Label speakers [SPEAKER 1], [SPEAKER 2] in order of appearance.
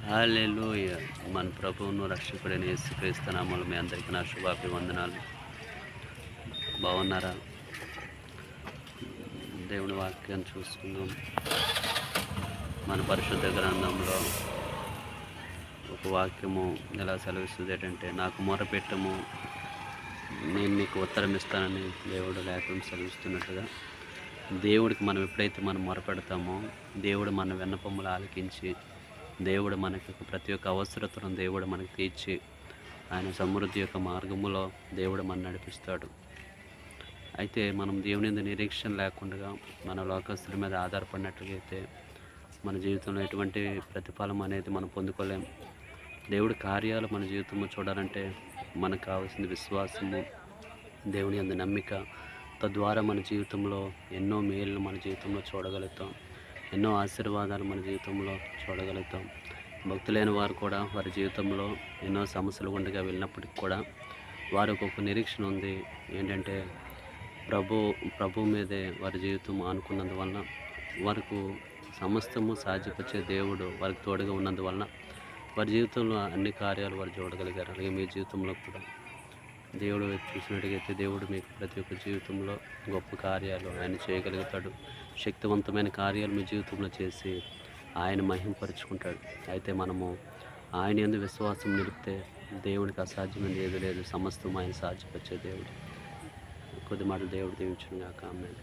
[SPEAKER 1] హల్లెలూయా! మన ప్రభువును రక్షకుడైన యేసుక్రీస్తు నామములో మీ అందరికీ నా శుభాభివందనాలు. బాగున్నారా? దేవుని వాక్యాన్ని చూసుకుందాం. మన పరిశుద్ధ గ్రంథంలో ఒక వాక్యము ఎలా సెలవిస్తుంది ఏంటంటే, నాకు మొరపెట్టము నేను నీకు ఉత్తరం ఇస్తానని దేవుడు లేఖనం సెలవిస్తున్నట్టుగా, దేవుడికి మనం ఎప్పుడైతే మనం మొరపెడతామో దేవుడు మన విన్నపములు ఆలకించి, దేవుడు మనకి ప్రతి ఒక్క అవసరతను దేవుడు మనకు తీర్చి, ఆయన సమృద్ధి యొక్క మార్గములో దేవుడు మనం నడిపిస్తాడు. అయితే మనం దేవుని యందు నిరీక్షణ లేకుండా మన లోకస్తుల మీద ఆధారపడినట్లయితే మన జీవితంలో ఎటువంటి ప్రతిఫలం అనేది మనం పొందుకోలేం. దేవుడి కార్యాలు మన జీవితంలో చూడాలంటే మనకు కావాల్సింది విశ్వాసము, దేవుని యందు నమ్మిక. తద్వారా మన జీవితంలో ఎన్నో మేళ్ళు మన జీవితంలో చూడగలుగుతాం, ఎన్నో ఆశీర్వాదాలు మన జీవితంలో చూడగలుగుతాం. భక్తులైన వారు కూడా వారి జీవితంలో ఎన్నో సమస్యలు గుండగా వెళ్ళినప్పటికి కూడా వారికి ఒక నిరీక్షణ ఉంది. ఏంటంటే ప్రభు మీదే వారి జీవితం ఆనుకున్నందువలన, వారికి సమస్తము సాధ్యపరిచే దేవుడు వారికి తోడుగా ఉన్నందువలన వారి జీవితంలో అన్ని కార్యాలు వారు చూడగలిగారు. అలాగే మీ జీవితంలో కూడా దేవుడు చూసినట్టుగైతే దేవుడు మీకు ప్రతి ఒక్క జీవితంలో గొప్ప కార్యాలు ఆయన చేయగలుగుతాడు. శక్తివంతమైన కార్యాలు మీ జీవితంలో చేసి ఆయన మహింపరుచుకుంటాడు. అయితే మనము ఆయన యందు విశ్వాసం నిలిపితే దేవునికి అసాధ్యమైనది ఏది లేదు. సమస్తం ఆయన సాధ్యపరిచే దేవుడు. కొద్ది మాటలు దేవుడు దీవించును గాక. ఆమేన్.